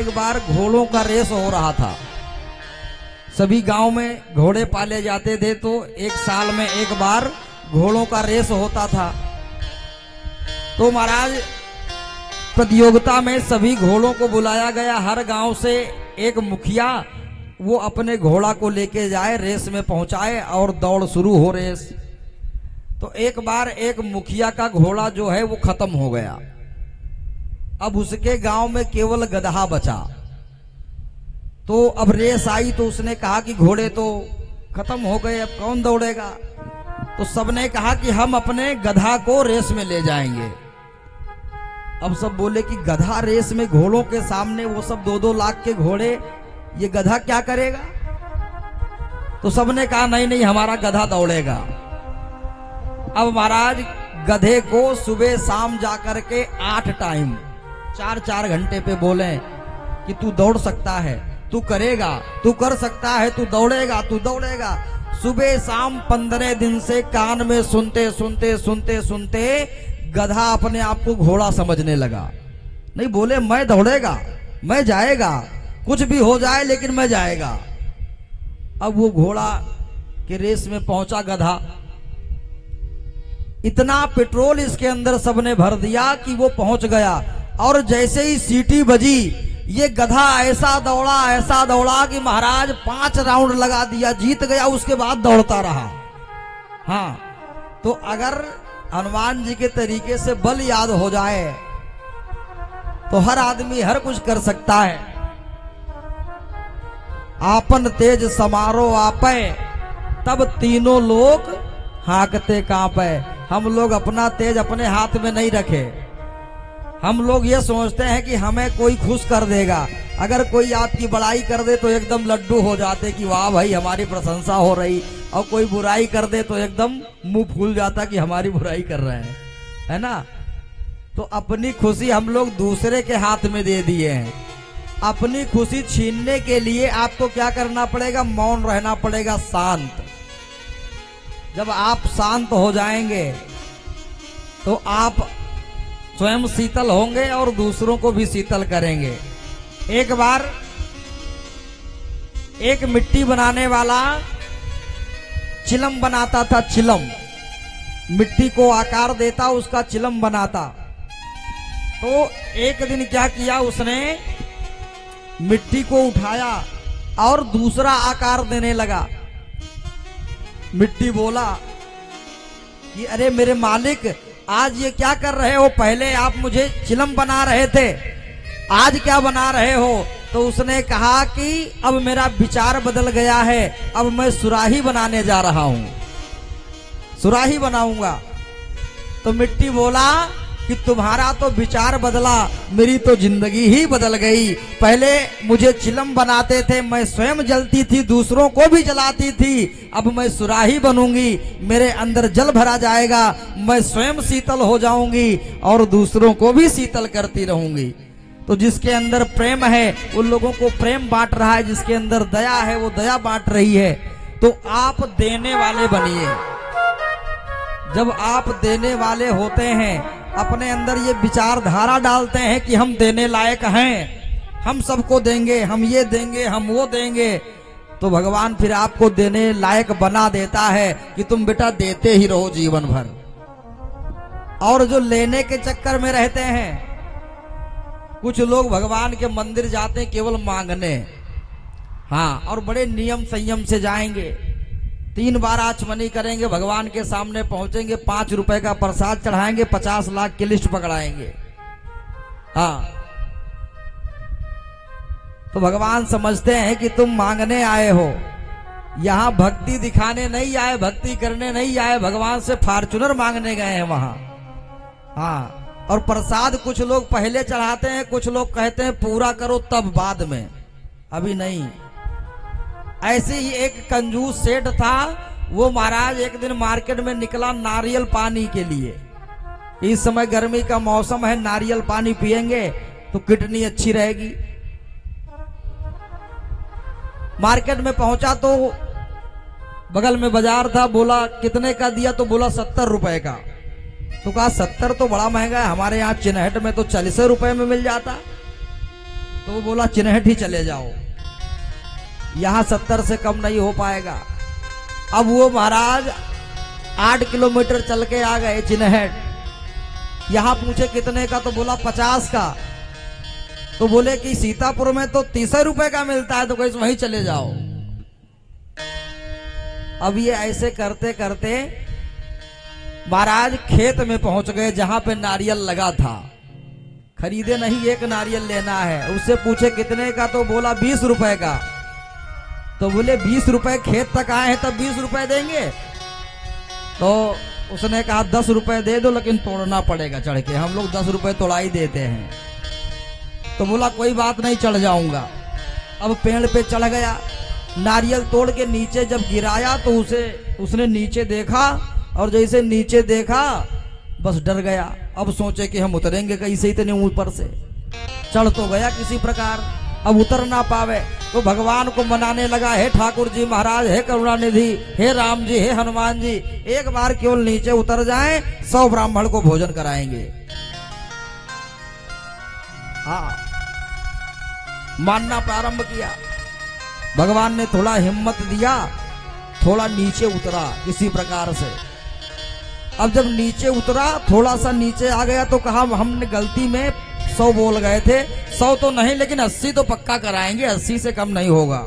एक बार घोड़ों का रेस हो रहा था। सभी गांव में घोड़े पाले जाते थे, तो एक साल में एक बार घोड़ों का रेस होता था। तो महाराज प्रतियोगिता में सभी घोड़ों को बुलाया गया। हर गांव से एक मुखिया वो अपने घोड़ा को लेके जाए, रेस में पहुंचाए और दौड़ शुरू हो रेस। तो एक बार एक मुखिया का घोड़ा जो है वो खत्म हो गया। अब उसके गांव में केवल गधा बचा। तो अब रेस आई तो उसने कहा कि घोड़े तो खत्म हो गए, अब कौन दौड़ेगा। तो सबने कहा कि हम अपने गधा को रेस में ले जाएंगे। अब सब बोले कि गधा रेस में, घोड़ों के सामने वो सब 2-2 लाख के घोड़े, ये गधा क्या करेगा। तो सबने कहा नहीं नहीं, हमारा गधा दौड़ेगा। अब महाराज गधे को सुबह शाम जाकर के 8 टाइम 4-4 घंटे पे बोले कि तू दौड़ सकता है, तू करेगा, तू कर सकता है, तू दौड़ेगा, तू दौड़ेगा। सुबह शाम 15 दिन से कान में सुनते सुनते सुनते सुनते गधा अपने आप को घोड़ा समझने लगा। नहीं, बोले मैं दौड़ेगा, मैं जाएगा, कुछ भी हो जाए लेकिन मैं जाएगा। अब वो घोड़ा के रेस में पहुंचा गधा। इतना पेट्रोल इसके अंदर सबने भर दिया कि वो पहुंच गया। और जैसे ही सीटी बजी, ये गधा ऐसा दौड़ा कि महाराज 5 राउंड लगा दिया, जीत गया। उसके बाद दौड़ता रहा। हाँ, तो अगर हनुमान जी के तरीके से बल याद हो जाए तो हर आदमी हर कुछ कर सकता है। आपन तेज समारो आपे, तब तीनों लोग हाकते कांपे। हम लोग अपना तेज अपने हाथ में नहीं रखे। हम लोग ये सोचते हैं कि हमें कोई खुश कर देगा। अगर कोई आपकी बड़ाई कर दे तो एकदम लड्डू हो जाते कि वाह भाई हमारी प्रशंसा हो रही, और कोई बुराई कर दे तो एकदम मुंह फूल जाता कि हमारी बुराई कर रहे हैं, है ना। तो अपनी खुशी हम लोग दूसरे के हाथ में दे दिए हैं। अपनी खुशी छीनने के लिए आपको क्या करना पड़ेगा? मौन रहना पड़ेगा, शांत। जब आप शांत हो जाएंगे तो आप स्वयं शीतल होंगे और दूसरों को भी शीतल करेंगे। एक बार एक मिट्टी बनाने वाला चिलम बनाता था। चिलम मिट्टी को आकार देता, उसका चिलम बनाता। तो एक दिन क्या किया उसने, मिट्टी को उठाया और दूसरा आकार देने लगा। मिट्टी बोला कि अरे मेरे मालिक, आज ये क्या कर रहे हो? पहले आप मुझे चिलम बना रहे थे, आज क्या बना रहे हो? तो उसने कहा कि अब मेरा विचार बदल गया है, अब मैं सुराही बनाने जा रहा हूं, सुराही बनाऊंगा। तो मिट्टी बोला कि तुम्हारा तो विचार बदला, मेरी तो जिंदगी ही बदल गई। पहले मुझे चिलम बनाते थे, मैं स्वयं जलती थी, दूसरों को भी जलाती थी। अब मैं सुराही बनूंगी, मेरे अंदर जल भरा जाएगा, मैं स्वयं शीतल हो जाऊंगी और दूसरों को भी शीतल करती रहूंगी। तो जिसके अंदर प्रेम है उन लोगों को प्रेम बांट रहा है, जिसके अंदर दया है वो दया बांट रही है। तो आप देने वाले बनिए। जब आप देने वाले होते हैं, अपने अंदर ये विचारधारा डालते हैं कि हम देने लायक हैं, हम सबको देंगे, हम ये देंगे, हम वो देंगे, तो भगवान फिर आपको देने लायक बना देता है कि तुम बेटा देते ही रहो जीवन भर। और जो लेने के चक्कर में रहते हैं, कुछ लोग भगवान के मंदिर जाते हैं केवल मांगने, हाँ, और बड़े नियम संयम से जाएंगे, 3 बार आचमनी करेंगे, भगवान के सामने पहुंचेंगे, 5 रुपए का प्रसाद चढ़ाएंगे, 50 लाख की लिस्ट पकड़ाएंगे। हाँ, तो भगवान समझते हैं कि तुम मांगने आए हो, यहां भक्ति दिखाने नहीं आए, भक्ति करने नहीं आए, भगवान से फॉर्च्यूनर मांगने गए हैं वहां। हाँ, और प्रसाद कुछ लोग पहले चढ़ाते हैं, कुछ लोग कहते हैं पूरा करो तब बाद में, अभी नहीं। ऐसे ही एक कंजूस सेठ था, वो महाराज एक दिन मार्केट में निकला नारियल पानी के लिए। इस समय गर्मी का मौसम है, नारियल पानी पिएंगे तो किडनी अच्छी रहेगी। मार्केट में पहुंचा तो बगल में बाजार था, बोला कितने का दिया? तो बोला 70 रुपए का। तो कहा 70 तो बड़ा महंगा है, हमारे यहाँ चिन्हट में तो 40 रुपए में मिल जाता। तो वो बोला चिन्हट ही चले जाओ, यहाँ 70 से कम नहीं हो पाएगा। अब वो महाराज 8 किलोमीटर चल के आ गए चिन्हट। यहाँ पूछे कितने का, तो बोला 50 का। तो बोले कि सीतापुर में तो 30 रुपए का मिलता है, तो कहीं वहीं चले जाओ। अब ये ऐसे करते करते महाराज खेत में पहुंच गए जहां पे नारियल लगा था। खरीदे नहीं, एक नारियल लेना है। उससे पूछे कितने का, तो बोला 20 रुपए का। तो बोले 20 रुपए, खेत तक आए हैं तब 20 रुपए देंगे? तो उसने कहा 10 रुपए दे दो, लेकिन तोड़ना पड़ेगा चढ़ के, हम लोग 10 रुपए तोड़ा ही देते हैं। तो बोला कोई बात नहीं, चढ़ जाऊंगा। अब पेड़ पे चढ़ गया, नारियल तोड़ के नीचे जब गिराया तो उसने नीचे देखा, और जैसे नीचे देखा बस डर गया। अब सोचे कि हम उतरेंगे कैसे इतने ऊपर से। चढ़ तो गया किसी प्रकार, अब उतर ना पावे, तो भगवान को मनाने लगा, हे ठाकुर जी महाराज, हे करुणानिधि, हे राम जी, हे हनुमान जी, एक बार केवल नीचे उतर जाएं, 100 ब्राह्मण को भोजन कराएंगे। हाँ, मानना प्रारंभ किया। भगवान ने थोड़ा हिम्मत दिया, थोड़ा नीचे उतरा किसी प्रकार से। अब जब नीचे उतरा, थोड़ा सा नीचे आ गया, तो कहा हमने गलती में 100 बोल गए थे। 100 तो नहीं, लेकिन 80 तो पक्का कराएंगे, 80 से कम नहीं होगा।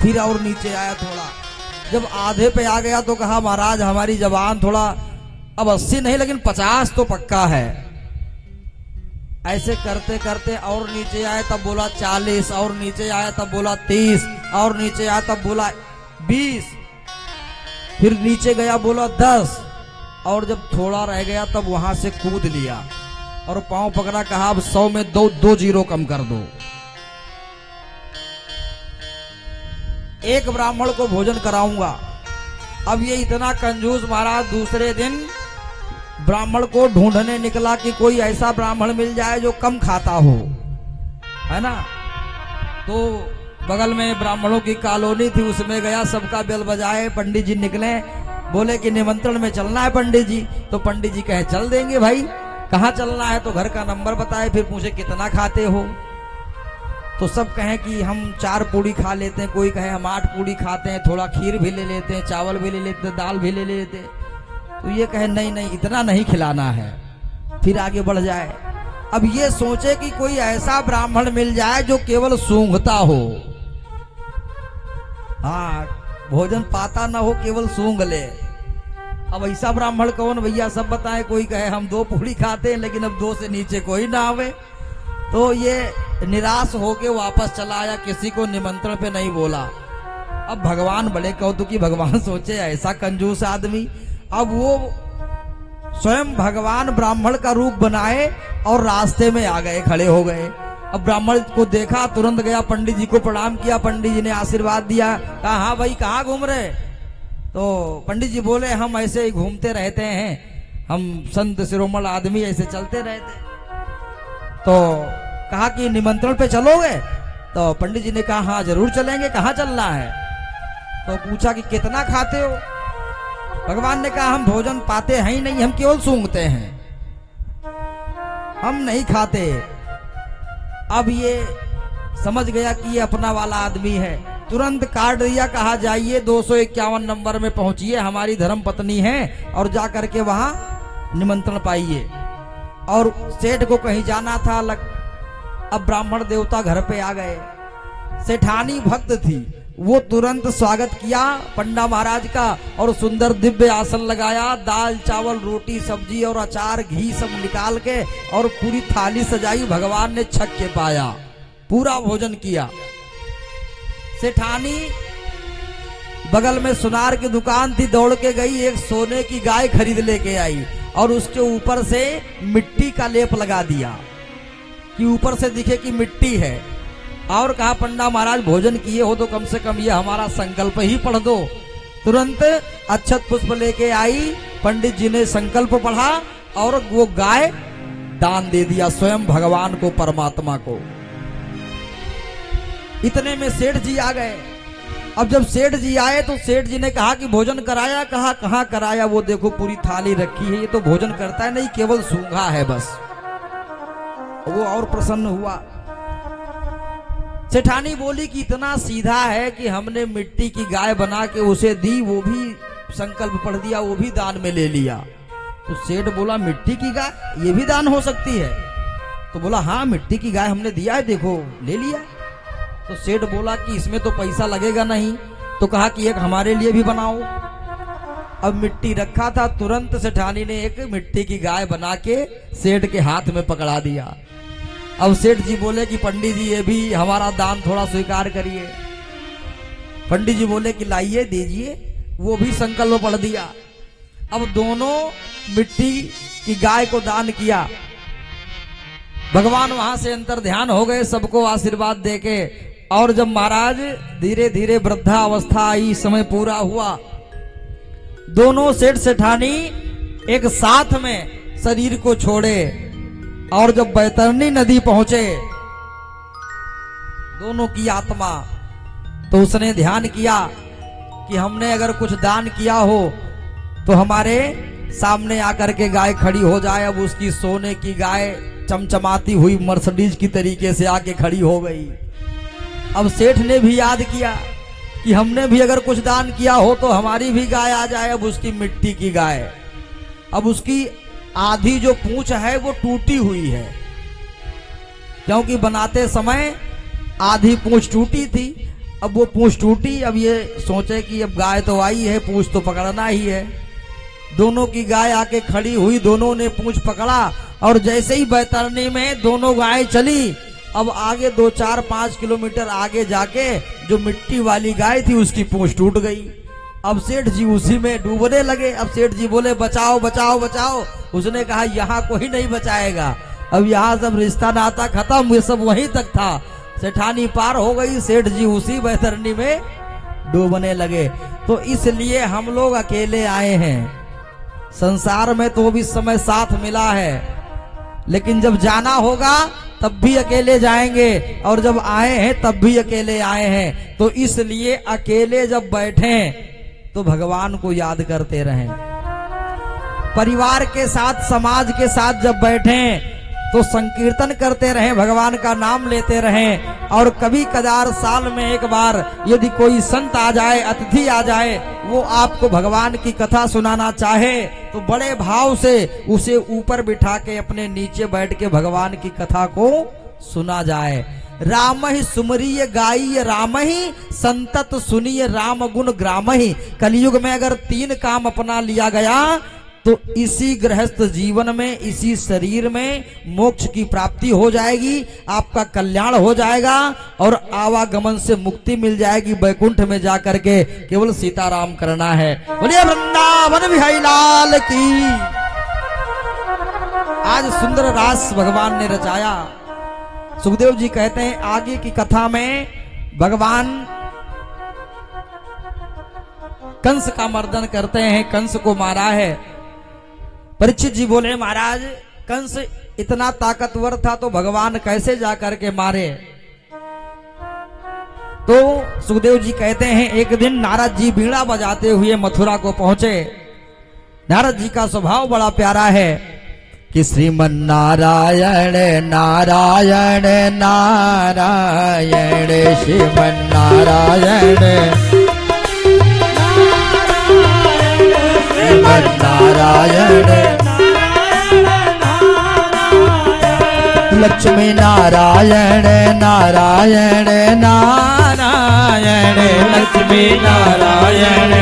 फिर और नीचे आया थोड़ा, जब आधे पे आ गया तो कहा महाराज हमारी जबान थोड़ा, अब 80 नहीं लेकिन 50 तो पक्का है। ऐसे करते करते और नीचे आए, तब बोला 40, और नीचे आया तब बोला 30, और नीचे आया तब बोला 20, फिर नीचे गया बोला 10, और जब थोड़ा रह गया तब वहां से कूद लिया और पांव पकड़ा, कहा अब 100 में दो जीरो कम कर दो। एक ब्राह्मण को भोजन कराऊंगा। अब ये इतना कंजूस महाराज दूसरे दिन ब्राह्मण को ढूंढने निकला कि कोई ऐसा ब्राह्मण मिल जाए जो कम खाता हो, है ना। तो बगल में ब्राह्मणों की कॉलोनी थी, उसमें गया, सबका बेल बजाए, पंडित जी निकले, बोले कि निमंत्रण में चलना है पंडित जी। तो पंडित जी कहे चल देंगे भाई, कहाँ चलना है, तो घर का नंबर बताए, फिर पूछे कितना खाते हो। तो सब कहें कि हम 4 पूड़ी खा लेते हैं, कोई कहे हम 8 पूड़ी खाते हैं, थोड़ा खीर भी ले लेते हैं, चावल भी ले लेते हैं, दाल भी ले लेते हैं। तो ये कहे नहीं नहीं, इतना नहीं खिलाना है, फिर आगे बढ़ जाए। अब ये सोचे कि कोई ऐसा ब्राह्मण मिल जाए जो केवल सूंघता हो, हाँ, भोजन पाता ना हो, केवल सूंघ ले। अब ऐसा ब्राह्मण कौन भैया, सब बताएं। कोई कहे हम 2 पूड़ी खाते हैं, लेकिन अब 2 से नीचे कोई ना आवे। तो ये निराश होके वापस चला आया, किसी को निमंत्रण पे नहीं बोला। अब भगवान बड़े कौतुकी, भगवान सोचे ऐसा कंजूस आदमी। अब वो स्वयं भगवान ब्राह्मण का रूप बनाए और रास्ते में आ गए, खड़े हो गए। अब ब्राह्मण को देखा, तुरंत गया, पंडित जी को प्रणाम किया, पंडित जी ने आशीर्वाद दिया, कहा हाँ भाई कहाँ घूम रहे। तो पंडित जी बोले हम ऐसे ही घूमते रहते हैं, हम संत शिरोमण आदमी ऐसे चलते रहते। तो कहा कि निमंत्रण पे चलोगे? तो पंडित जी ने कहा हाँ जरूर चलेंगे, कहाँ चलना है? तो पूछा कि कितना खाते हो? भगवान ने कहा हम भोजन पाते हैं ही नहीं, हम केवल सूंघते हैं, हम नहीं खाते। अब ये समझ गया कि ये अपना वाला आदमी है, तुरंत काट दिया, कहा जाइए 251 नंबर में पहुंचिए, हमारी धर्म पत्नी है, और जा करके वहां निमंत्रण पाइए। और सेठ को कहीं जाना था अलग। अब ब्राह्मण देवता घर पे आ गए, सेठानी भक्त थी, वो तुरंत स्वागत किया पंडा महाराज का, और सुंदर दिव्य आसन लगाया, दाल चावल रोटी सब्जी और अचार घी सब निकाल के, और पूरी थाली सजाई। भगवान ने छक के पाया, पूरा भोजन किया। सेठानी बगल में सुनार की दुकान थी, दौड़ के गई, एक सोने की गाय खरीद लेके आई, और उसके ऊपर से मिट्टी का लेप लगा दिया कि ऊपर से दिखे कि मिट्टी है। और कहा पंडा महाराज भोजन किए हो तो कम से कम ये हमारा संकल्प ही पढ़ दो। तुरंत अक्षत पुष्प लेके आई, पंडित जी ने संकल्प पढ़ा, और वो गाय दान दे दिया स्वयं भगवान को, परमात्मा को। इतने में सेठ जी आ गए। अब जब सेठ जी आए तो सेठ जी ने कहा कि भोजन कराया? कहा कहाँ कराया, वो देखो पूरी थाली रखी है, ये तो भोजन करता है नहीं, केवल सूंघा है बस। वो और प्रसन्न हुआ, सेठानी बोली कि इतना सीधा है कि हमने मिट्टी की गाय बना के उसे दी, वो भी संकल्प पढ़ दिया, वो भी दान में ले लिया। तो सेठ बोला मिट्टी की गाय ये भी दान हो सकती है? तो बोला हाँ मिट्टी की गाय हमने दिया है, देखो ले लिया। तो सेठ बोला कि इसमें तो पैसा लगेगा नहीं, तो कहा कि एक हमारे लिए भी बनाओ। अब मिट्टी रखा था, तुरंत सेठानी ने एक मिट्टी की गाय बना के सेठ के हाथ में पकड़ा दिया। अब सेठ जी बोले कि पंडित जी ये भी हमारा दान थोड़ा स्वीकार करिए। पंडित जी बोले कि लाइए दीजिए, वो भी संकल्प पढ़ दिया। अब दोनों मिट्टी की गाय को दान किया। भगवान वहां से अंतर ध्यान हो गए, सबको आशीर्वाद देके। और जब महाराज धीरे धीरे वृद्धावस्था आई, समय पूरा हुआ, दोनों सेठ सेठानी एक साथ में शरीर को छोड़े और जब बैतरणी नदी पहुंचे, दोनों की आत्मा, तो उसने ध्यान किया कि हमने अगर कुछ दान किया हो तो हमारे सामने आकर के गाय खड़ी हो जाए। अब उसकी सोने की गाय चमचमाती हुई मर्सिडीज की तरीके से आके खड़ी हो गई। अब सेठ ने भी याद किया कि हमने भी अगर कुछ दान किया हो तो हमारी भी गाय आ जाए। अब उसकी मिट्टी की गाय, अब उसकी आधी जो पूंछ है वो टूटी हुई है, क्योंकि बनाते समय आधी पूंछ टूटी थी। अब वो पूंछ टूटी, अब ये सोचे कि अब गाय तो आई है, पूंछ तो पकड़ना ही है। दोनों की गाय आके खड़ी हुई, दोनों ने पूंछ पकड़ा और जैसे ही बैतरणी में दोनों गाय चली, अब आगे 2-4-5 किलोमीटर आगे जाके जो मिट्टी वाली गाय थी उसकी पूंछ टूट गई। अब सेठ जी उसी में डूबने लगे। अब सेठ जी बोले बचाओ बचाओ बचाओ। उसने कहा यहाँ कोई नहीं बचाएगा, अब यहाँ सब रिश्ता नाता खत्म, ये सब वहीं तक था। सेठानी पार हो गई, सेठ जी उसी बैतरणी में डूबने लगे। तो इसलिए हम लोग अकेले आए हैं संसार में, तो भी समय साथ मिला है, लेकिन जब जाना होगा तब भी अकेले जाएंगे, और जब आए हैं तब भी अकेले आए हैं। तो इसलिए अकेले जब बैठें तो भगवान को याद करते रहें। परिवार के साथ, समाज के साथ जब बैठें तो संकीर्तन करते रहें, भगवान का नाम लेते रहें। और कभी कदार साल में एक बार यदि कोई संत आ जाए, अतिथि आ जाए, वो आपको भगवान की कथा सुनाना चाहे तो बड़े भाव से उसे ऊपर बिठा के अपने नीचे बैठ के भगवान की कथा को सुना जाए। राम ही सुमरिय गाई राम ही संतत सुनिय राम गुण ग्राम ही। कलयुग में अगर 3 काम अपना लिया गया तो इसी गृहस्थ जीवन में, इसी शरीर में मोक्ष की प्राप्ति हो जाएगी, आपका कल्याण हो जाएगा और आवागमन से मुक्ति मिल जाएगी। बैकुंठ में जाकर के केवल सीताराम करना है। बोलिए वृंदावन बिहारी लाल की। आज सुंदर रास भगवान ने रचाया। सुखदेव जी कहते हैं आगे की कथा में भगवान कंस का मर्दन करते हैं, कंस को मारा है। परीक्षित जी बोले महाराज कंस इतना ताकतवर था तो भगवान कैसे जाकर के मारे? तो सुखदेव जी कहते हैं एक दिन नारद जी बीड़ा बजाते हुए मथुरा को पहुंचे। नारद जी का स्वभाव बड़ा प्यारा है कि श्रीमन नारायण नारायण नारायण श्रीमन नारायण श्रीमन नारायण लक्ष्मी नारायण नारायण नारायण लक्ष्मी नारायण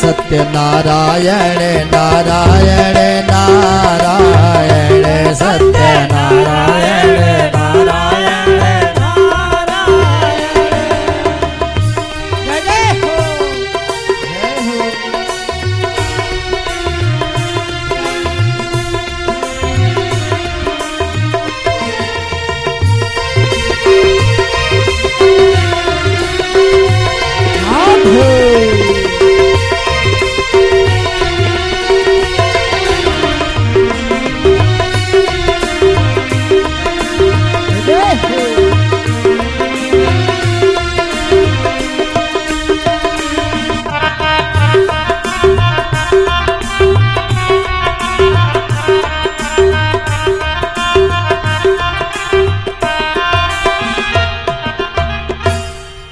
सत्य नारायण नारायण नारायण सत्य नारायण नारायण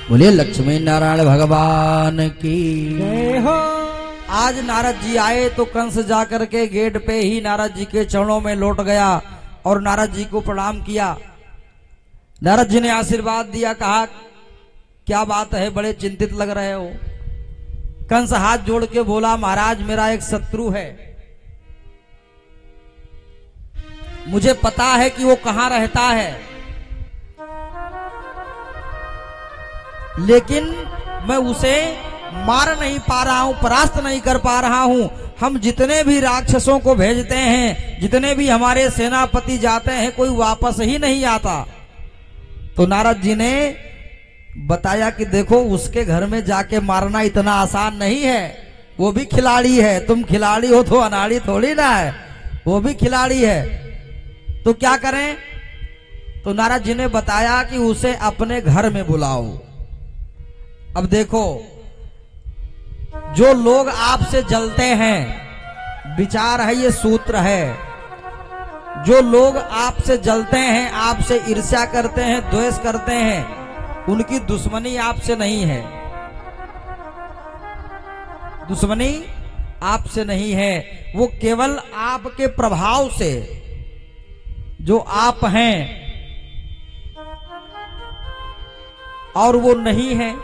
बोलिए लक्ष्मी नारायण भगवान की जय हो। आज नारद जी आए तो कंस जाकर के गेट पे ही नारद जी के चरणों में लौट गया और नारद जी को प्रणाम किया। नारद जी ने आशीर्वाद दिया, कहा क्या बात है, बड़े चिंतित लग रहे हो। कंस हाथ जोड़ के बोला, महाराज मेरा एक शत्रु है, मुझे पता है कि वो कहां रहता है, लेकिन मैं उसे मार नहीं पा रहा हूं, परास्त नहीं कर पा रहा हूं। हम जितने भी राक्षसों को भेजते हैं, जितने भी हमारे सेनापति जाते हैं, कोई वापस ही नहीं आता। तो नारद जी ने बताया कि देखो उसके घर में जाके मारना इतना आसान नहीं है, वो भी खिलाड़ी है, तुम खिलाड़ी हो तो अनाड़ी थोड़ी ना है, वो भी खिलाड़ी है। तो क्या करें? तो नारद जी ने बताया कि उसे अपने घर में बुलाओ। अब देखो, जो लोग आपसे जलते हैं, विचार है ये सूत्र है, जो लोग आपसे जलते हैं, आपसे ईर्ष्या करते हैं, द्वेष करते हैं, उनकी दुश्मनी आपसे नहीं है, दुश्मनी आपसे नहीं है, वो केवल आपके प्रभाव से, जो आप हैं और वो नहीं है,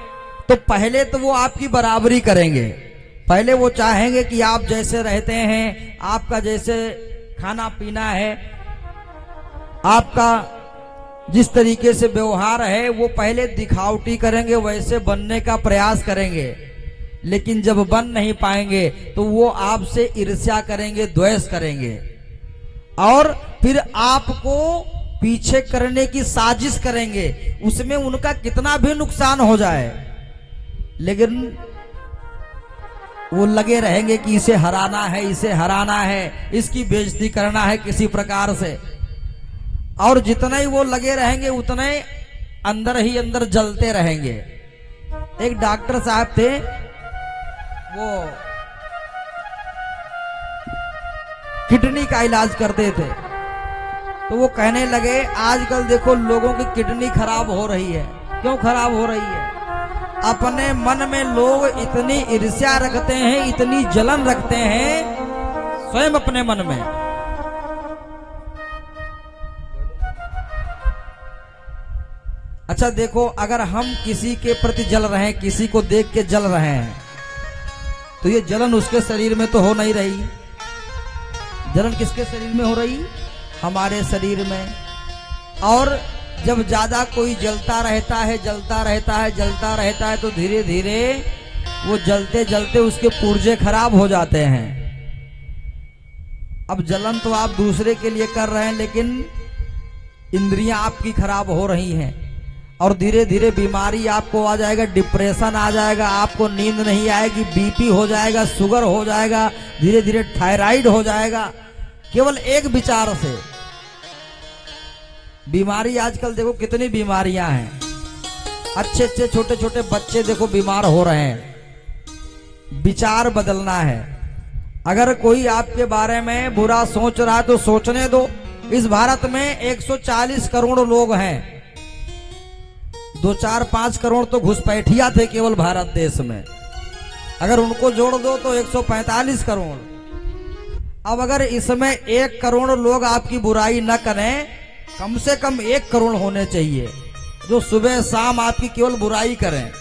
तो पहले तो वो आपकी बराबरी करेंगे। पहले वो चाहेंगे कि आप जैसे रहते हैं, आपका जैसे खाना पीना है, आपका जिस तरीके से व्यवहार है, वो पहले दिखावटी करेंगे, वैसे बनने का प्रयास करेंगे। लेकिन जब बन नहीं पाएंगे तो वो आपसे ईर्ष्या करेंगे, द्वेष करेंगे और फिर आपको पीछे करने की साजिश करेंगे। उसमें उनका कितना भी नुकसान हो जाए, लेकिन वो लगे रहेंगे कि इसे हराना है, इसे हराना है, इसकी बेइज्जती करना है किसी प्रकार से। और जितने ही वो लगे रहेंगे उतने अंदर ही अंदर जलते रहेंगे। एक डॉक्टर साहब थे, वो किडनी का इलाज करते थे, तो वो कहने लगे आजकल देखो लोगों की किडनी खराब हो रही है। क्यों खराब हो रही है? अपने मन में लोग इतनी ईर्ष्या रखते हैं, इतनी जलन रखते हैं स्वयं अपने मन में। अच्छा देखो, अगर हम किसी के प्रति जल रहे हैं, किसी को देख के जल रहे हैं, तो ये जलन उसके शरीर में तो हो नहीं रही। जलन किसके शरीर में हो रही? हमारे शरीर में। और जब ज्यादा कोई जलता रहता है, जलता रहता है, जलता रहता है, तो धीरे धीरे वो जलते जलते उसके पुर्जे खराब हो जाते हैं। अब जलन तो आप दूसरे के लिए कर रहे हैं, लेकिन इंद्रियां आपकी खराब हो रही हैं और धीरे धीरे बीमारी आपको आ जाएगा, डिप्रेशन आ जाएगा, आपको नींद नहीं आएगी, बीपी हो जाएगा, शुगर हो जाएगा, धीरे धीरे थायराइड हो जाएगा। केवल एक विचार से बीमारी, आजकल देखो कितनी बीमारियां हैं, अच्छे अच्छे छोटे छोटे बच्चे देखो बीमार हो रहे हैं। विचार बदलना है। अगर कोई आपके बारे में बुरा सोच रहा है तो सोचने दो। इस भारत में 140 करोड़ लोग हैं, 2-4-5 करोड़ तो घुसपैठिया थे केवल भारत देश में, अगर उनको जोड़ दो तो 145 करोड़। अब अगर इसमें 1 करोड़ लोग आपकी बुराई न करें, कम से कम 1 करोड़ होने चाहिए जो सुबह शाम आपकी केवल बुराई करें।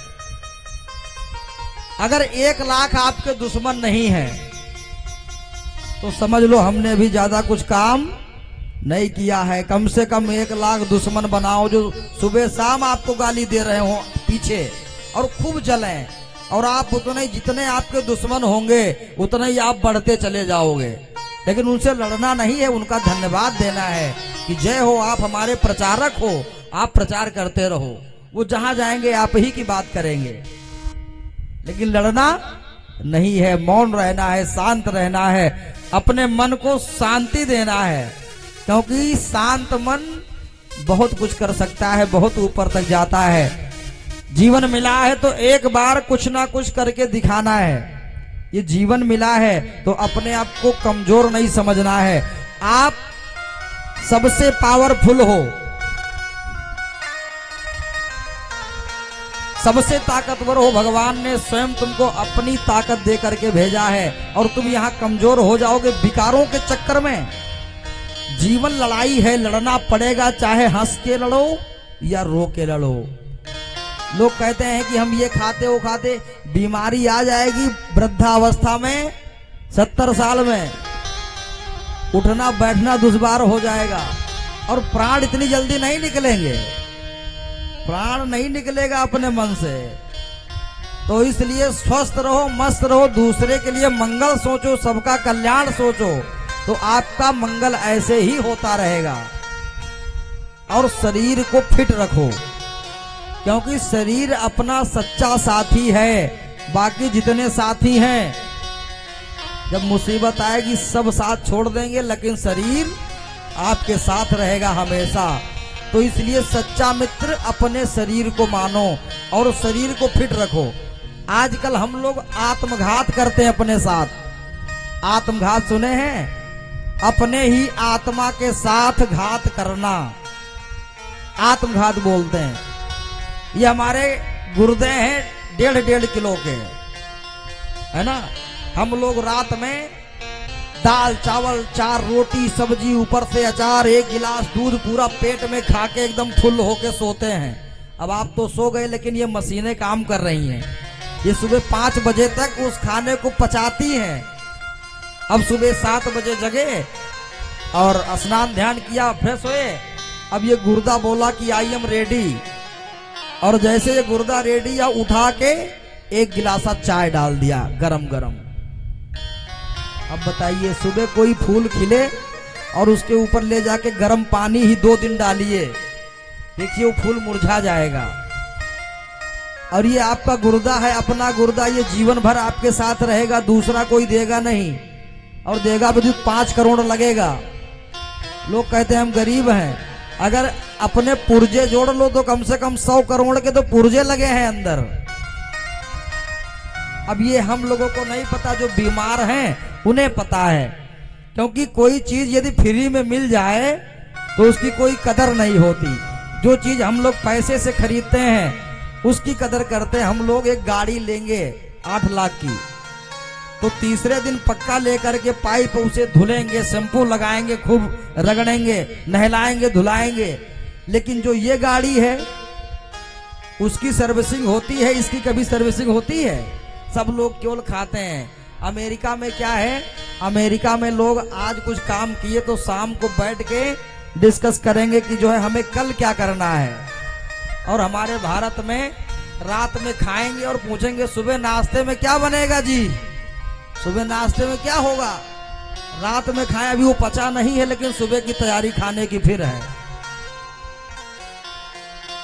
अगर 1 लाख आपके दुश्मन नहीं है तो समझ लो हमने भी ज्यादा कुछ काम नहीं किया है। कम से कम 1 लाख दुश्मन बनाओ जो सुबह शाम आपको गाली दे रहे हो पीछे, और खूब जलें। और आप उतने, जितने आपके दुश्मन होंगे उतने ही आप बढ़ते चले जाओगे। लेकिन उनसे लड़ना नहीं है, उनका धन्यवाद देना है कि जय हो, आप हमारे प्रचारक हो, आप प्रचार करते रहो। वो जहां जाएंगे आप ही की बात करेंगे। लेकिन लड़ना नहीं है, मौन रहना है, शांत रहना है, अपने मन को शांति देना है, क्योंकि शांत मन बहुत कुछ कर सकता है, बहुत ऊपर तक जाता है। जीवन मिला है तो एक बार कुछ ना कुछ करके दिखाना है। ये जीवन मिला है तो अपने आप को कमजोर नहीं समझना है। आप सबसे पावरफुल हो, सबसे ताकतवर हो, भगवान ने स्वयं तुमको अपनी ताकत दे करके भेजा है और तुम यहाँ कमजोर हो जाओगे विकारों के चक्कर में। जीवन लड़ाई है, लड़ना पड़ेगा, चाहे हंस के लड़ो या रो के लड़ो। लोग कहते हैं कि हम ये खाते वो खाते, बीमारी आ जाएगी वृद्धावस्था में, 70 साल में उठना बैठना दुश्वार हो जाएगा और प्राण इतनी जल्दी नहीं निकलेंगे, प्राण नहीं निकलेगा अपने मन से। तो इसलिए स्वस्थ रहो, मस्त रहो, दूसरे के लिए मंगल सोचो, सबका कल्याण सोचो, तो आपका मंगल ऐसे ही होता रहेगा। और शरीर को फिट रखो, क्योंकि शरीर अपना सच्चा साथी है। बाकी जितने साथी हैं, जब मुसीबत आएगी सब साथ छोड़ देंगे, लेकिन शरीर आपके साथ रहेगा हमेशा। तो इसलिए सच्चा मित्र अपने शरीर को मानो और शरीर को फिट रखो। आजकल हम लोग आत्मघात करते हैं अपने साथ। आत्मघात सुने हैं? अपने ही आत्मा के साथ घात करना आत्मघात बोलते हैं। ये हमारे गुर्दे हैं 1.5 किलो के, है ना। हम लोग रात में दाल चावल 4 रोटी सब्जी ऊपर से अचार 1 गिलास दूध पूरा पेट में खा के एकदम फुल होके सोते हैं। अब आप तो सो गए, लेकिन ये मशीनें काम कर रही हैं। ये सुबह 5 बजे तक उस खाने को पचाती हैं। अब सुबह 7 बजे जगे और स्नान ध्यान किया, फ्रेश हुए। अब ये गुर्दा बोला कि आई एम रेडी, और जैसे ये गुर्दा रेडी या उठा के 1 गिलासा चाय डाल दिया गरम गरम। अब बताइए, सुबह कोई फूल खिले और उसके ऊपर ले जाके गर्म पानी ही 2 दिन डालिए, देखिए वो फूल मुरझा जाएगा। और ये आपका गुर्दा है, अपना गुर्दा, ये जीवन भर आपके साथ रहेगा, दूसरा कोई देगा नहीं। और देगा भी 5 करोड़ लगेगा। लोग कहते हैं हम गरीब हैं, अगर अपने पुर्जे जोड़ लो तो कम से कम 100 करोड़ के तो पुर्जे लगे हैं अंदर। अब ये हम लोगों को नहीं पता, जो बीमार हैं उन्हें पता है। क्योंकि कोई चीज यदि फ्री में मिल जाए तो उसकी कोई कदर नहीं होती। जो चीज हम लोग पैसे से खरीदते हैं उसकी कदर करते हैं। हम लोग एक गाड़ी लेंगे 8 लाख की, तो तीसरे दिन पक्का लेकर के पाइप उसे धुलेंगे, शैम्पू लगाएंगे, खूब रगड़ेंगे, नहलाएंगे, धुलाएंगे। लेकिन जो ये गाड़ी है उसकी सर्विसिंग होती है, इसकी कभी सर्विसिंग होती है? सब लोग केवल खाते हैं। अमेरिका में क्या है, अमेरिका में लोग आज कुछ काम किए तो शाम को बैठ के डिस्कस करेंगे कि जो है हमें कल क्या करना है। और हमारे भारत में रात में खाएंगे और पूछेंगे सुबह नाश्ते में क्या बनेगा जी, सुबह नाश्ते में क्या होगा। रात में खाए, अभी वो पचा नहीं है, लेकिन सुबह की तैयारी खाने की फिर है।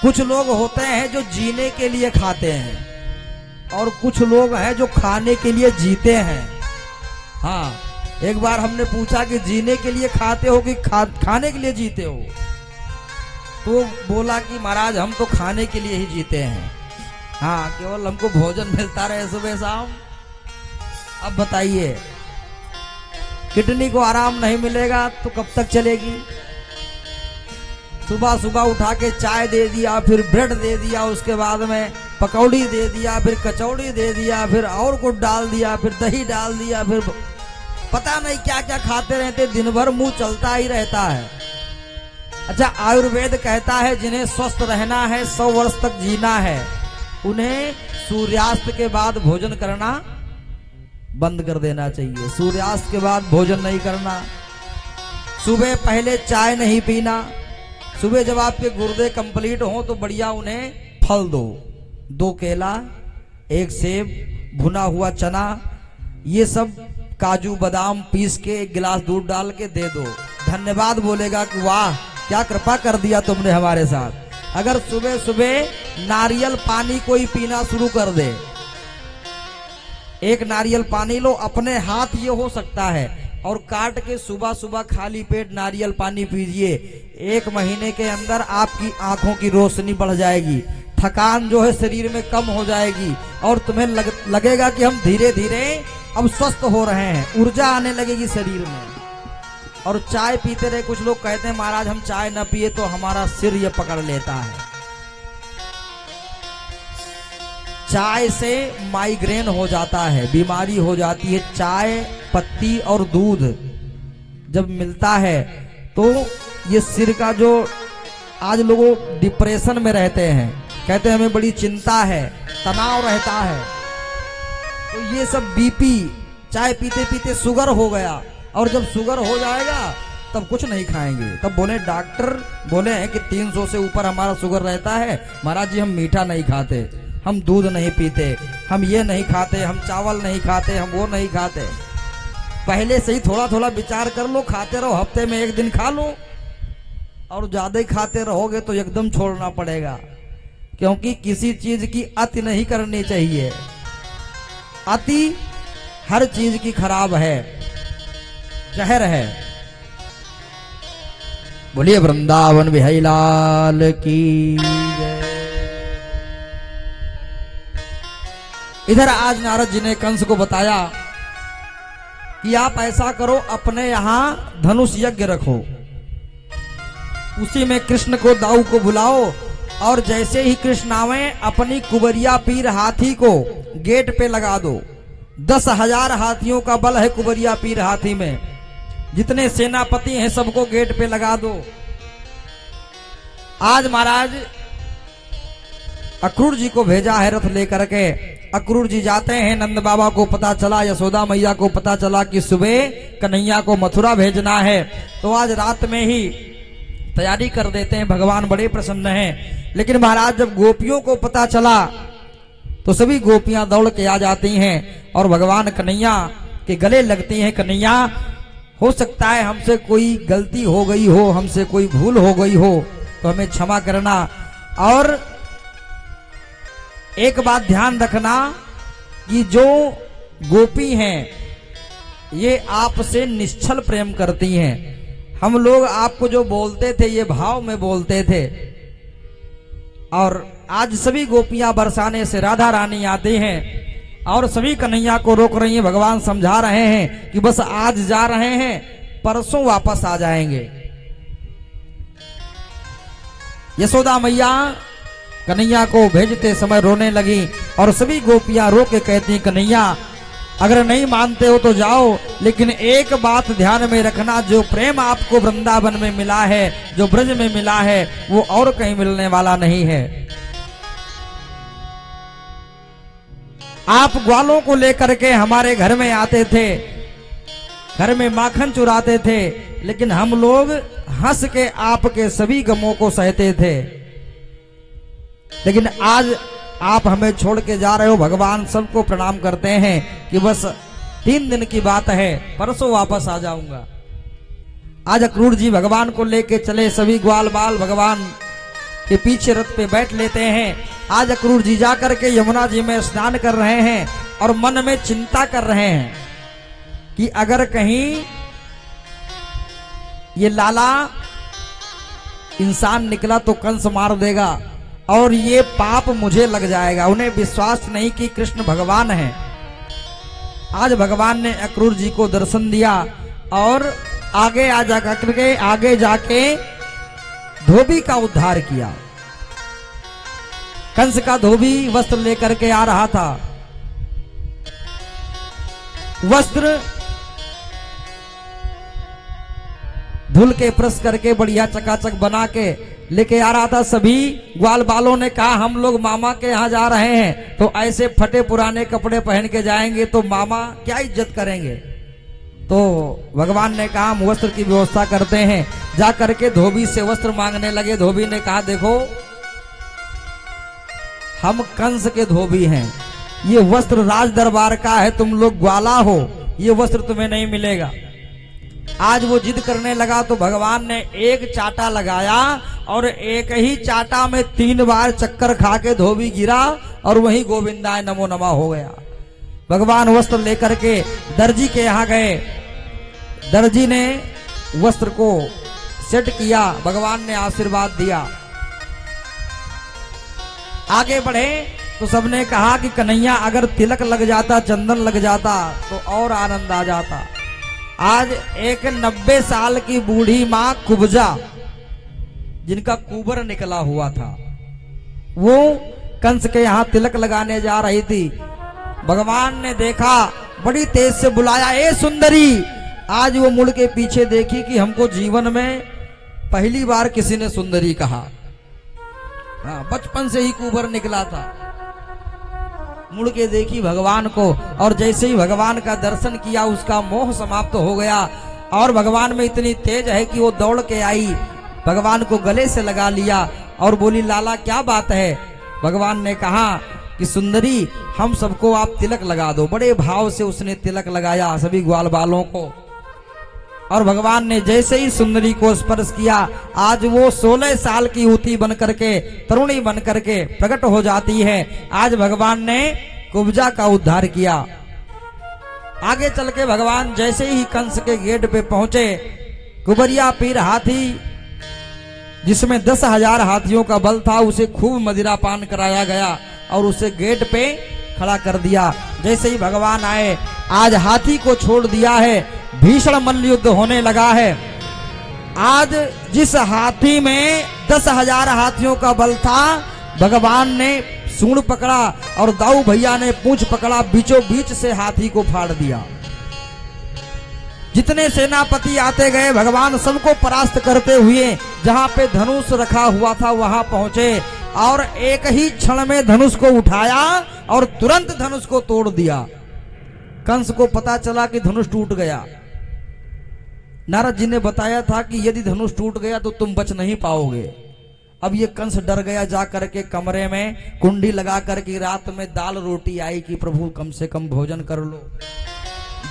कुछ लोग होते हैं जो जीने के लिए खाते हैं और कुछ लोग हैं जो खाने के लिए जीते हैं। हाँ, एक बार हमने पूछा कि जीने के लिए खाते हो कि खाने के लिए जीते हो, तो बोला कि महाराज हम तो खाने के लिए ही जीते हैं। हाँ, केवल हमको भोजन मिलता रहे सुबह शाम। अब बताइए, किडनी को आराम नहीं मिलेगा तो कब तक चलेगी। सुबह सुबह उठा के चाय दे दिया, फिर ब्रेड दे दिया, उसके बाद में पकौड़ी दे दिया, फिर कचौड़ी दे दिया, फिर और कुछ डाल दिया, फिर दही डाल दिया, फिर पता नहीं क्या क्या खाते रहते, दिन भर मुंह चलता ही रहता है। अच्छा, आयुर्वेद कहता है जिन्हें स्वस्थ रहना है, 100 वर्ष तक जीना है, उन्हें सूर्यास्त के बाद भोजन करना बंद कर देना चाहिए। सूर्यास्त के बाद भोजन नहीं करना। सुबह पहले चाय नहीं पीना। सुबह जब आपके गुर्दे कंप्लीट हो तो बढ़िया उन्हें फल दो, 2 केला, 1 सेब, भुना हुआ चना, ये सब काजू बादाम पीस के 1 गिलास दूध डाल के दे दो। धन्यवाद बोलेगा कि वाह क्या कृपा कर दिया तुमने हमारे साथ। अगर सुबह सुबह नारियल पानी कोई पीना शुरू कर दे, 1 नारियल पानी लो, अपने हाथ ये हो सकता है, और काट के सुबह सुबह खाली पेट नारियल पानी पीजिए। 1 महीने के अंदर आपकी आंखों की रोशनी बढ़ जाएगी, थकान जो है शरीर में कम हो जाएगी, और तुम्हें लगेगा कि हम धीरे धीरे अब स्वस्थ हो रहे हैं, ऊर्जा आने लगेगी शरीर में। और चाय पीते रहे, कुछ लोग कहते हैं महाराज हम चाय न पिए तो हमारा सिर ये पकड़ लेता है। चाय से माइग्रेन हो जाता है, बीमारी हो जाती है। चाय पत्ती और दूध जब मिलता है तो ये सिर का जो, आज लोग डिप्रेशन में रहते हैं, कहते हैं हमें बड़ी चिंता है, तनाव रहता है, तो ये सब बीपी, चाय पीते पीते शुगर हो गया, और जब शुगर हो जाएगा तब कुछ नहीं खाएंगे। तब बोले डॉक्टर बोले हैं कि 300 से ऊपर हमारा शुगर रहता है, महाराज जी हम मीठा नहीं खाते, हम दूध नहीं पीते, हम ये नहीं खाते, हम चावल नहीं खाते, हम वो नहीं खाते। पहले से ही थोड़ा थोड़ा विचार कर लो, खाते रहो, हफ्ते में एक दिन खा लो, और ज्यादा खाते रहोगे तो एकदम छोड़ना पड़ेगा, क्योंकि किसी चीज की अति नहीं करनी चाहिए। अति हर चीज की खराब है, जहर है। बोलिए वृंदावन बिहारी लाल की जय। इधर आज नारद जी ने कंस को बताया कि आप ऐसा करो, अपने यहां धनुष यज्ञ रखो, उसी में कृष्ण को दाऊ को बुलाओ, और जैसे ही कृष्ण आवे अपनी कुबरिया पीर हाथी को गेट पे लगा दो। 10,000 हाथियों का बल है कुबरिया पीर हाथी में, जितने सेनापति हैं सबको गेट पे लगा दो। आज महाराज अक्रूर जी को भेजा है रथ लेकर के। अक्रूर जी जाते हैं, नंद बाबा को पता चला, यशोदा मैया को पता चला कि सुबह कन्हैया को मथुरा भेजना है, तो आज रात में ही तैयारी कर देते हैं। भगवान बड़े प्रसन्न हैं। लेकिन महाराज जब गोपियों को पता चला तो सभी गोपियां दौड़ के आ जाती हैं और भगवान कन्हैया के गले लगती हैं। कन्हैया, हो सकता है हमसे कोई गलती हो गई हो, हमसे कोई भूल हो गई हो, तो हमें क्षमा करना। और एक बात ध्यान रखना कि जो गोपी हैं ये आपसे निश्चल प्रेम करती हैं। हम लोग आपको जो बोलते थे ये भाव में बोलते थे, और आज सभी गोपियां बरसाने से राधा रानी आती हैं और सभी कन्हैया को रोक रही हैं। भगवान समझा रहे हैं कि बस आज जा रहे हैं, परसों वापस आ जाएंगे। यशोदा मैया कन्हैया को भेजते समय रोने लगी और सभी गोपियां रो के कहती, कन्हैया अगर नहीं मानते हो तो जाओ, लेकिन एक बात ध्यान में रखना, जो प्रेम आपको वृंदावन में मिला है, जो ब्रज में मिला है, वो और कहीं मिलने वाला नहीं है। आप ग्वालों को लेकर के हमारे घर में आते थे, घर में माखन चुराते थे, लेकिन हम लोग हंस के आपके सभी गमों को सहते थे। लेकिन आज आप हमें छोड़ के जा रहे हो। भगवान सबको प्रणाम करते हैं कि बस 3 दिन की बात है, परसों वापस आ जाऊंगा। आज अक्रूर जी भगवान को लेके चले, सभी ग्वाल बाल भगवान के पीछे रथ पे बैठ लेते हैं। आज अक्रूर जी जाकर के यमुना जी में स्नान कर रहे हैं और मन में चिंता कर रहे हैं कि अगर कहीं ये लाला इंसान निकला तो कंस मार देगा और ये पाप मुझे लग जाएगा। उन्हें विश्वास नहीं कि कृष्ण भगवान है। आज भगवान ने अक्रूर जी को दर्शन दिया और आगे जाके धोबी का उद्धार किया। कंस का धोबी वस्त्र लेकर के आ रहा था। वस्त्र धुल के प्रेस करके बढ़िया चकाचक बना के लेके आ रहा था। सभी ग्वाल बालों ने कहा हम लोग मामा के यहाँ जा रहे हैं, तो ऐसे फटे पुराने कपड़े पहन के जाएंगे तो मामा क्या इज्जत करेंगे। तो भगवान ने कहा हम वस्त्र की व्यवस्था करते हैं। जा करके धोबी से वस्त्र मांगने लगे। धोबी ने कहा देखो हम कंस के धोबी हैं, ये वस्त्र राज दरबार का है, तुम लोग ग्वाला हो, ये वस्त्र तुम्हें नहीं मिलेगा। आज वो जिद करने लगा तो भगवान ने एक चाटा लगाया और एक ही चाटा में 3 बार चक्कर खा के धोबी गिरा और वही गोविंदाय नमो नमः हो गया। भगवान वस्त्र लेकर के दर्जी के यहाँ गए। दर्जी ने वस्त्र को सेट किया, भगवान ने आशीर्वाद दिया। आगे बढ़े तो सबने कहा कि कन्हैया अगर तिलक लग जाता, चंदन लग जाता तो और आनंद आ जाता। आज एक 90 साल की बूढ़ी माँ कुब्जा, जिनका कुबर निकला हुआ था, वो कंस के यहाँ तिलक लगाने जा रही थी। भगवान ने देखा, बड़ी तेज से बुलाया, ए सुंदरी। आज वो मुड़ के पीछे देखी कि हमको जीवन में पहली बार किसी ने सुंदरी कहा। हाँ, बचपन से ही कुंवर निकला था। मुड़ के देखी भगवान को, और जैसे ही भगवान का दर्शन किया उसका मोह समाप्त हो गया। और भगवान में इतनी तेज है कि वो दौड़ के आई, भगवान को गले से लगा लिया और बोली, लाला क्या बात है। भगवान ने कहा कि सुंदरी, हम सबको आप तिलक लगा दो। बड़े भाव से उसने तिलक लगाया सभी ग्वाल बालों को। और भगवान ने जैसे ही सुंदरी को स्पर्श किया, आज वो 16 साल की युवती बन करके, तरुणी बन करके प्रकट हो जाती है। आज भगवान ने कुब्जा का उद्धार किया। आगे चल के भगवान जैसे ही कंस के गेट पे पहुंचे, कुबरिया पीर हाथी जिसमें 10,000 हाथियों का बल था, उसे खूब मदिरा पान कराया गया और उसे गेट पे खड़ा कर दिया। जैसे ही भगवान आए, आज हाथी को छोड़ दिया है, भीषण मल्ल युद्ध होने लगा है। आज जिस हाथी में 10,000 हाथियों का बल था, भगवान ने सूंड पकड़ा और दाऊ भैया ने पूंछ पकड़ा, बीचों बीच से हाथी को फाड़ दिया। जितने सेनापति आते गए, भगवान सबको परास्त करते हुए जहां पे धनुष रखा हुआ था वहां पहुंचे और एक ही क्षण में धनुष को उठाया और तुरंत धनुष को तोड़ दिया। कंस को पता चला कि धनुष टूट गया। नारद जी ने बताया था कि यदि धनुष टूट गया तो तुम बच नहीं पाओगे। अब ये कंस डर गया, जा करके कमरे में कुंडी लगा करके रात में दाल रोटी आई कि प्रभु कम से कम भोजन कर लो।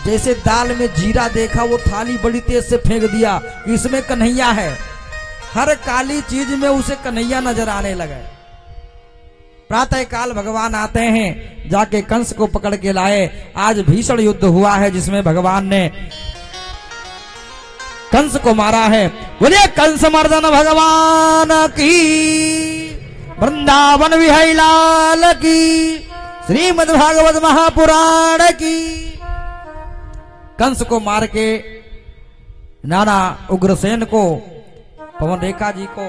जैसे दाल में जीरा देखा, वो थाली बड़ी तेज से फेंक दिया, इसमें कन्हैया है। हर काली चीज में उसे कन्हैया नजर आने लगे। प्रातः काल भगवान आते हैं, जाके कंस को पकड़ के लाए। आज भीषण युद्ध हुआ है जिसमें भगवान ने कंस को मारा है। बोलिए कंस मर्दन भगवान की, वृंदावन बिहारी लाल की, श्रीमद् भागवत महापुराण की। कंस को मार के नाना उग्रसेन को, पवन रेखा जी को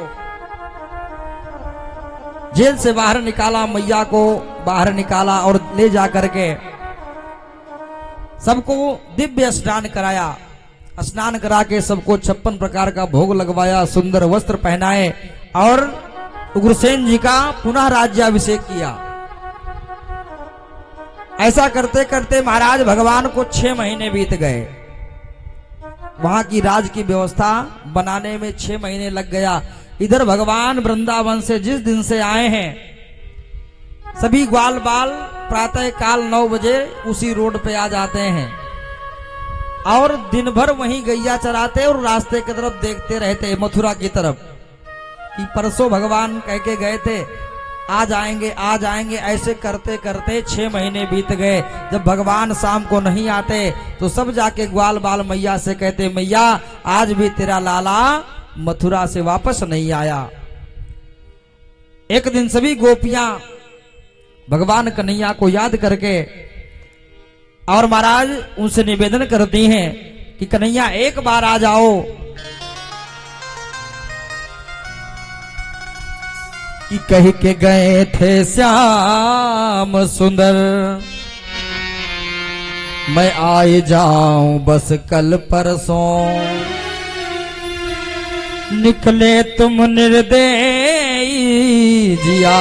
जेल से बाहर निकाला, मैया को बाहर निकाला और ले जा करके सबको दिव्य स्नान कराया। स्नान करा के सबको 56 प्रकार का भोग लगवाया, सुंदर वस्त्र पहनाए और उग्रसेन जी का पुनः राज्याभिषेक किया। ऐसा करते करते महाराज भगवान को 6 महीने बीत गए। वहां की राज की व्यवस्था बनाने में 6 महीने लग गया। इधर भगवान वृंदावन से जिस दिन से आए हैं, सभी ग्वाल बाल प्रातः काल 9 बजे उसी रोड पे आ जाते हैं और दिन भर वहीं गैया चराते और रास्ते की तरफ देखते रहते, मथुरा की तरफ, कि परसों भगवान कह के गए थे आ जाएंगे आ जाएंगे। ऐसे करते करते 6 महीने बीत गए। जब भगवान शाम को नहीं आते तो सब जाके ग्वाल बाल मैया से कहते, मैया आज भी तेरा लाला मथुरा से वापस नहीं आया। एक दिन सभी गोपियां भगवान कन्हैया को याद करके और महाराज उनसे निवेदन करती हैं कि कन्हैया एक बार आ जाओ। कि कह के गए थे श्याम सुंदर, मैं आए जाऊं बस कल परसों। निकले तुम निर्दयी जिया,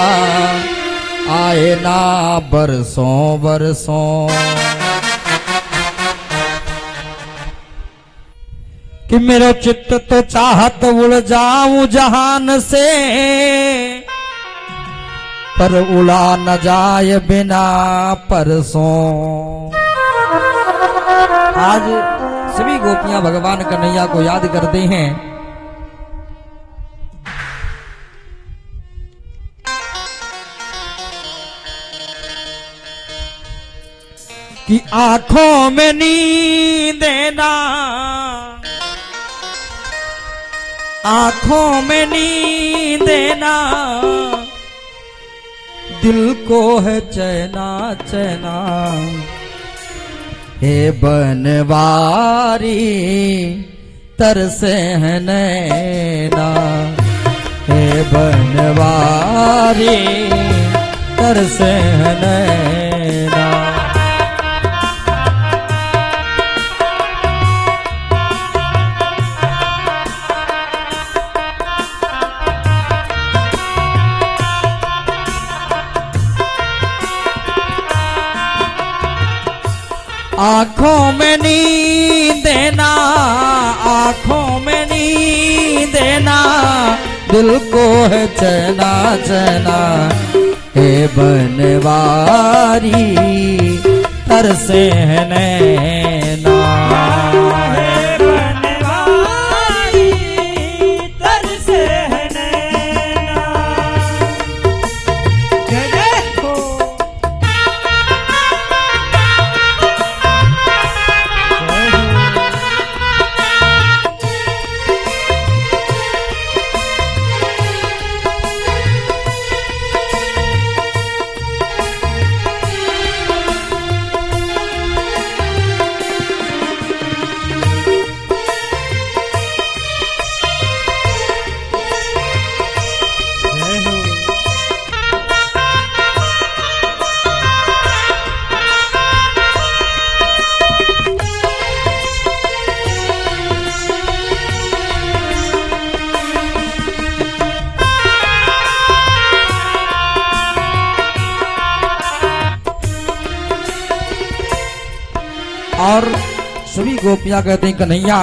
आए ना बरसों बरसों। कि मेरा चित्त तो चाहत उड़ जाऊं जहान से, पर उड़ा न जाए बिना परसों। आज सभी गोपियां भगवान कन्हैया को याद करते हैं। कि आंखों में नींद ना, आंखों में नींद ना, दिल को है चैना चैना। हे बनवारी तरसे है नैना, हे बनवारी तरसे नैना। आँखों में नींद ना, आँखों में नींद ना, दिल को है चैना चैना। हे बनवारी तरसे नैना, हे बनवारी तरसे नैना। जय जय हो। और सभी गोपियां कहते हैं कन्हैया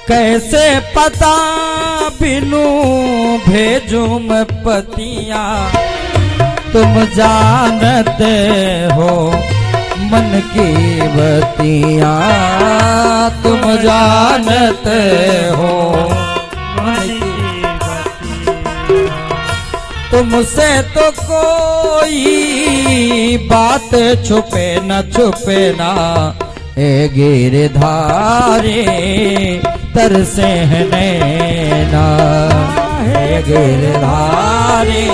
कैसे पता बिनु भेजूं मैं पतिया, तुम जानते हो मन की बतिया, तुम जानते हो मन की बतिया। तुमसे तो कोई बात छुपे न छुपे ना, ए गिरधारी तरसे नैना, हे गिरधारी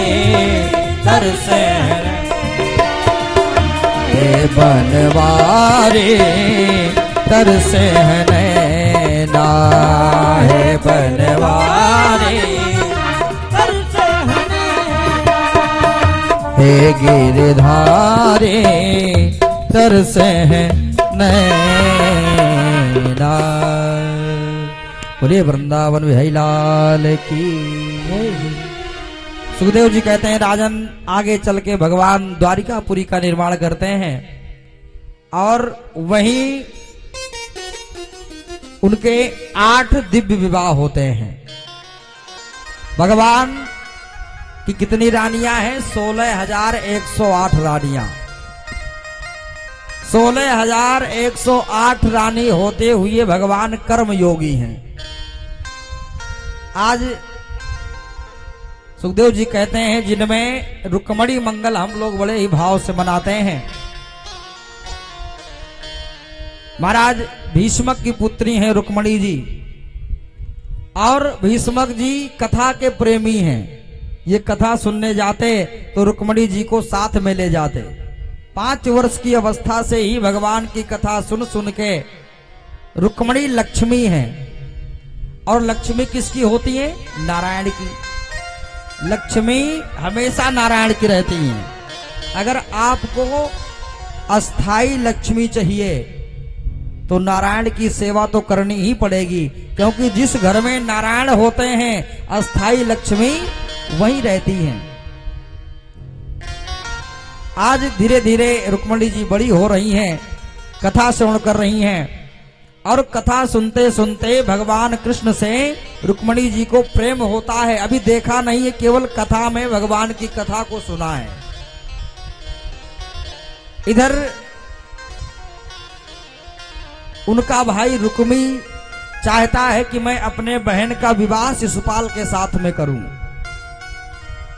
तरसे हे बनवारी तरसे नैना, हे बनवारी हे गिरधारी तरसे नैना। बोलिए वृंदावन बिहारी लाल की। सुखदेव जी कहते हैं राजन आगे चल के भगवान द्वारिकापुरी का निर्माण करते हैं और वहीं उनके 8 दिव्य विवाह होते हैं। भगवान कि कितनी रानियां हैं? 16,108 रानियां। 16,108 रानी होते हुए भगवान कर्म योगी हैं। आज सुखदेव जी कहते हैं जिनमें रुक्मणी मंगल हम लोग बड़े ही भाव से मनाते हैं। महाराज भीष्मक की पुत्री हैं रुक्मणी जी और भीष्मक जी कथा के प्रेमी हैं। ये कथा सुनने जाते तो रुक्मणी जी को साथ में ले जाते। 5 वर्ष की अवस्था से ही भगवान की कथा सुन सुन के रुक्मणी लक्ष्मी है। और लक्ष्मी किसकी होती है? नारायण की। लक्ष्मी हमेशा नारायण की रहती है। अगर आपको अस्थाई लक्ष्मी चाहिए तो नारायण की सेवा तो करनी ही पड़ेगी, क्योंकि जिस घर में नारायण होते हैं अस्थाई लक्ष्मी वहीं रहती हैं। आज धीरे धीरे रुक्मणी जी बड़ी हो रही हैं, कथा श्रवण कर रही हैं और कथा सुनते सुनते भगवान कृष्ण से रुक्मणी जी को प्रेम होता है। अभी देखा नहीं है, केवल कथा में भगवान की कथा को सुना है। इधर उनका भाई रुक्मी चाहता है कि मैं अपने बहन का विवाह शिशुपाल के साथ में करूं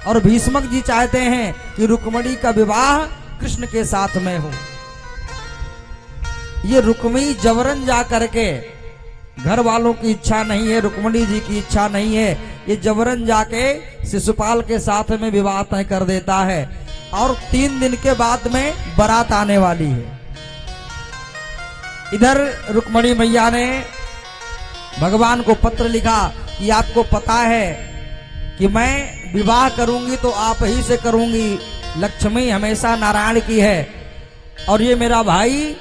और भीष्मक जी चाहते हैं कि रुक्मणी का विवाह कृष्ण के साथ में हो। ये रुक्मी जबरन जा करके, घर वालों की इच्छा नहीं है, रुक्मणी जी की इच्छा नहीं है, ये जबरन जाके शिशुपाल के साथ में विवाह तय कर देता है और 3 दिन के बाद में बारात आने वाली है। इधर रुक्मणी मैया ने भगवान को पत्र लिखा कि आपको पता है कि मैं विवाह करूंगी तो आप ही से करूंगी, लक्ष्मी हमेशा नारायण की है, और ये मेरा भाई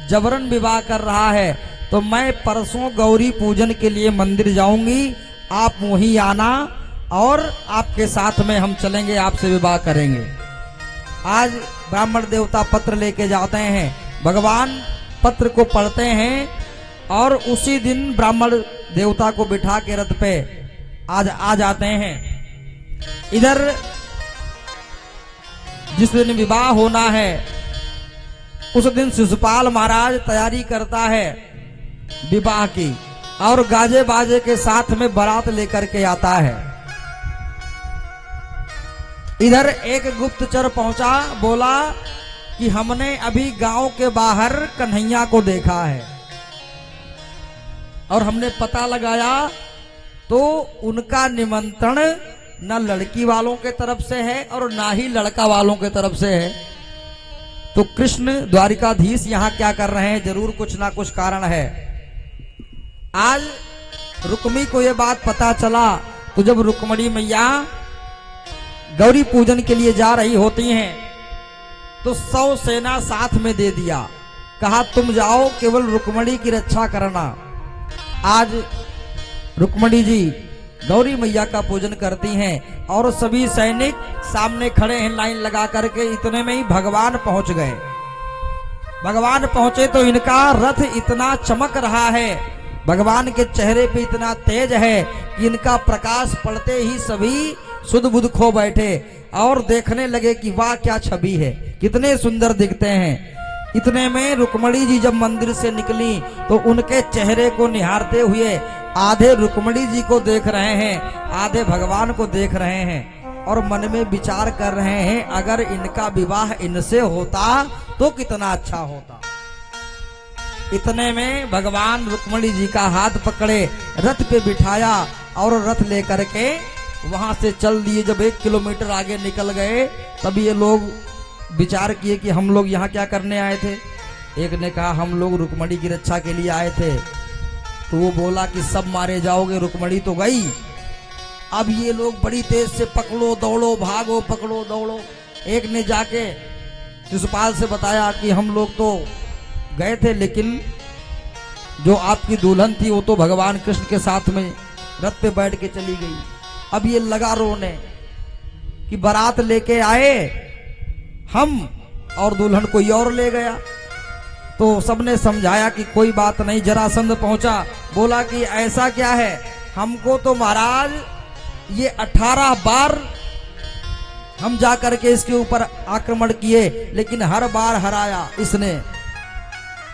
जबरन विवाह कर रहा है, तो मैं परसों गौरी पूजन के लिए मंदिर जाऊंगी, आप वहीं आना और आपके साथ में हम चलेंगे, आपसे विवाह करेंगे। आज ब्राह्मण देवता पत्र लेके जाते हैं, भगवान पत्र को पढ़ते हैं और उसी दिन ब्राह्मण देवता को बिठा के रथ पे आज आ जाते हैं। इधर जिस दिन विवाह होना है उस दिन शिशुपाल महाराज तैयारी करता है विवाह की, और गाजे बाजे के साथ में बारात लेकर के आता है। इधर एक गुप्तचर पहुंचा, बोला कि हमने अभी गांव के बाहर कन्हैया को देखा है और हमने पता लगाया तो उनका निमंत्रण न लड़की वालों के तरफ से है और ना ही लड़का वालों के तरफ से है। तो कृष्ण द्वारिकाधीश यहाँ क्या कर रहे हैं, जरूर कुछ ना कुछ कारण है। आज रुक्मी को यह बात पता चला, तो जब रुक्मणी मैया गौरी पूजन के लिए जा रही होती हैं तो 100 सेना साथ में दे दिया, कहा तुम जाओ, केवल रुक्मणी की रक्षा करना। आज रुक्मणी जी गौरी मैया का पूजन करती हैं और सभी सैनिक सामने खड़े हैं लाइन लगा करके। इतने में ही भगवान पहुंच गए। भगवान पहुंचे तो इनका रथ इतना चमक रहा है, भगवान के चेहरे पे इतना तेज है कि इनका प्रकाश पड़ते ही सभी सुध बुध खो बैठे और देखने लगे कि वाह क्या छवि है, कितने सुंदर दिखते हैं। इतने में रुक्मणी जी जब मंदिर से निकली तो उनके चेहरे को निहारते हुए आधे रुक्मणी जी को देख रहे हैं, आधे भगवान को देख रहे हैं और मन में विचार कर रहे हैं अगर इनका विवाह इनसे होता तो कितना अच्छा होता। इतने में भगवान रुक्मणी जी का हाथ पकड़े रथ पे बिठाया और रथ लेकर के वहां से चल दिए। जब 1 किलोमीटर आगे निकल गए तब ये लोग विचार किए कि हम लोग यहाँ क्या करने आए थे। एक ने कहा हम लोग रुक्मणी की रक्षा के लिए आए थे। तो वो बोला कि सब मारे जाओगे, रुक्मणी तो गई। अब ये लोग बड़ी तेज से पकड़ो दौड़ो भागो पकड़ो दौड़ो। एक ने जाके शिशुपाल से बताया कि हम लोग तो गए थे लेकिन जो आपकी दुल्हन थी वो तो भगवान कृष्ण के साथ में रथ पे बैठ के चली गई। अब ये लगा रोने कि बारात लेके आए हम और दुल्हन कोई और ले गया। तो सबने समझाया कि कोई बात नहीं। जरासंध पहुंचा, बोला कि ऐसा क्या है, हमको तो महाराज ये 18 बार हम जा करके इसके ऊपर आक्रमण किए लेकिन हर बार हराया इसने।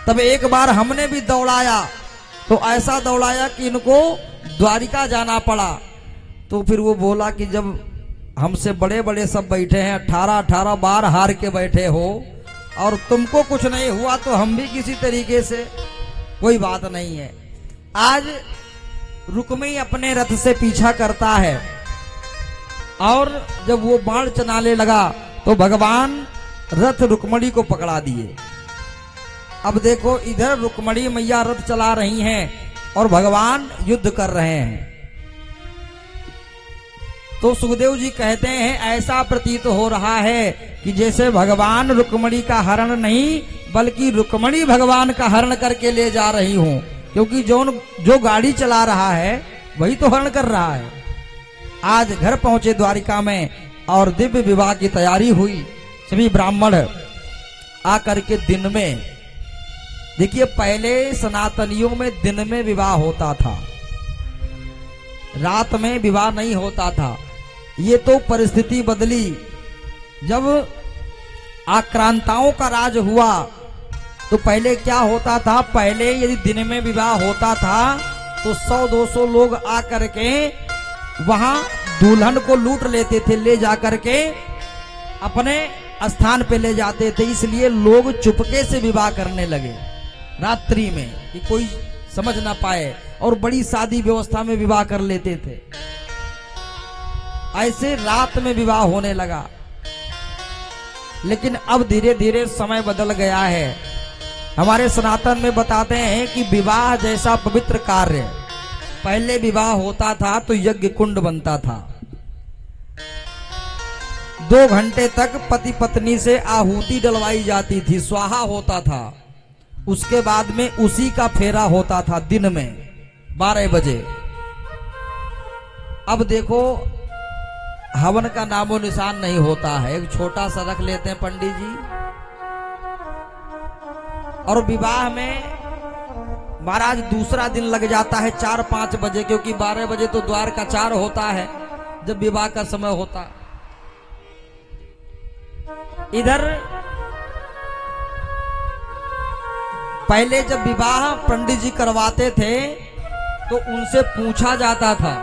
तब एक बार हमने भी दौड़ाया तो ऐसा दौड़ाया कि इनको द्वारिका जाना पड़ा। तो फिर वो बोला कि जब हमसे बड़े बड़े सब बैठे हैं, 18 बार हार के बैठे हो और तुमको कुछ नहीं हुआ तो हम भी किसी तरीके से, कोई बात नहीं है। आज रुक्मी अपने रथ से पीछा करता है और जब वो बाण चलाने लगा तो भगवान रथ रुक्मणी को पकड़ा दिए। अब देखो इधर रुक्मणी मैया रथ चला रही हैं और भगवान युद्ध कर रहे हैं। तो सुखदेव जी कहते हैं ऐसा प्रतीत हो रहा है कि जैसे भगवान रुक्मणी का हरण नहीं बल्कि रुक्मणी भगवान का हरण करके ले जा रही हूं, क्योंकि जो गाड़ी चला रहा है वही तो हरण कर रहा है। आज घर पहुंचे द्वारिका में और दिव्य विवाह की तैयारी हुई। सभी ब्राह्मण आकर के दिन में, देखिए पहले सनातनियों में दिन में विवाह होता था, रात में विवाह नहीं होता था। ये तो परिस्थिति बदली जब आक्रांताओं का राज हुआ। तो पहले क्या होता था, पहले यदि दिन में विवाह होता था तो 100-200 लोग आकर के वहां दुल्हन को लूट लेते थे, ले जाकर के अपने स्थान पे ले जाते थे। इसलिए लोग चुपके से विवाह करने लगे रात्रि में कि कोई समझ ना पाए, और बड़ी शादी व्यवस्था में विवाह कर लेते थे। ऐसे रात में विवाह होने लगा। लेकिन अब धीरे धीरे समय बदल गया है। हमारे सनातन में बताते हैं कि विवाह जैसा पवित्र कार्य, पहले विवाह होता था तो यज्ञ कुंड बनता था, 2 घंटे तक पति पत्नी से आहुति डलवाई जाती थी, स्वाहा होता था। उसके बाद में उसी का फेरा होता था दिन में 12 बजे। अब देखो हवन का नामो निशान नहीं होता है। एक छोटा सा रख लेते हैं पंडित जी, और विवाह में महाराज दूसरा दिन लग जाता है 4-5 बजे, क्योंकि 12 बजे तो द्वार का 4 होता है जब विवाह का समय होता। इधर पहले जब विवाह पंडित जी करवाते थे तो उनसे पूछा जाता था,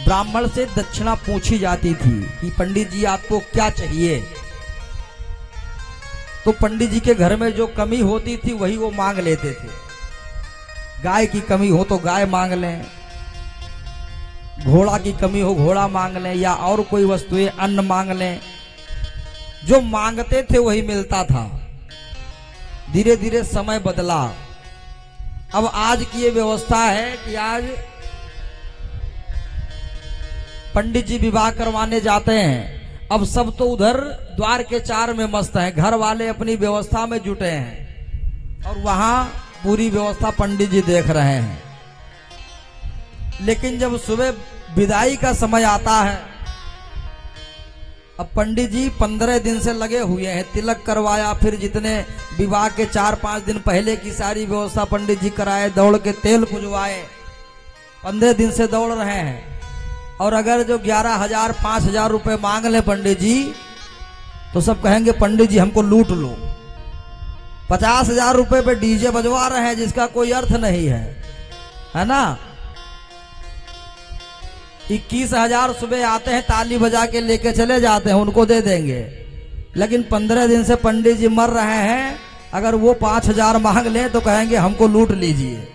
ब्राह्मण से दक्षिणा पूछी जाती थी कि पंडित जी आपको क्या चाहिए। तो पंडित जी के घर में जो कमी होती थी वही वो मांग लेते थे। गाय की कमी हो तो गाय मांग लें, घोड़ा की कमी हो घोड़ा मांग लें, या और कोई वस्तुएं अन्न मांग लें। जो मांगते थे वही मिलता था। धीरे धीरे समय बदला। अब आज की ये व्यवस्था है कि आज पंडित जी विवाह करवाने जाते हैं, अब सब तो उधर द्वार के 4 में मस्त हैं, घर वाले अपनी व्यवस्था में जुटे हैं और वहां पूरी व्यवस्था पंडित जी देख रहे हैं। लेकिन जब सुबह विदाई का समय आता है, अब पंडित जी 15 दिन से लगे हुए हैं, तिलक करवाया, फिर जितने विवाह के 4-5 दिन पहले की सारी व्यवस्था पंडित जी कराए, दौड़ के तेल खुजवाए, 15 दिन से दौड़ रहे हैं। और अगर जो 11,000 5,000 रुपए मांग ले पंडित जी तो सब कहेंगे पंडित जी हमको लूट लो। 50,000 रुपए पे डीजे बजवा रहे हैं जिसका कोई अर्थ नहीं है ना। 21,000 सुबह आते हैं, ताली बजा के लेके चले जाते हैं, उनको दे देंगे। लेकिन 15 दिन से पंडित जी मर रहे हैं, अगर वो 5,000 मांग ले तो कहेंगे हमको लूट लीजिए।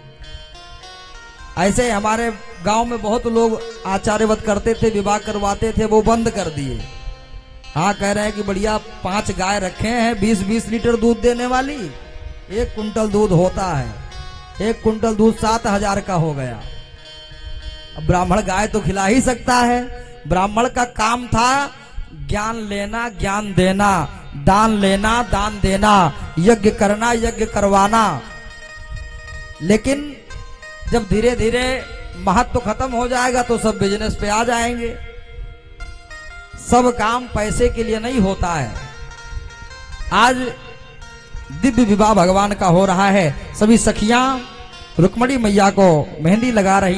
ऐसे हमारे गांव में बहुत लोग आचार्यवत करते थे, विवाह करवाते थे, वो बंद कर दिए। हाँ, कह रहे हैं कि बढ़िया 5 गाय रखे हैं 20-20 लीटर दूध देने वाली, 1 कुंटल दूध होता है, 1 कुंटल दूध 7,000 का हो गया। अब ब्राह्मण गाय तो खिला ही सकता है। ब्राह्मण का काम था ज्ञान लेना, ज्ञान देना, दान लेना, दान देना, यज्ञ करना, यज्ञ करवाना। लेकिन जब धीरे धीरे महत्व खत्म हो जाएगा तो सब बिजनेस पे आ जाएंगे। सब काम पैसे के लिए नहीं होता है। आज दिव्य विवाह भगवान का हो रहा है। सभी सखियां रुक्मणी मैया को मेहंदी लगा रही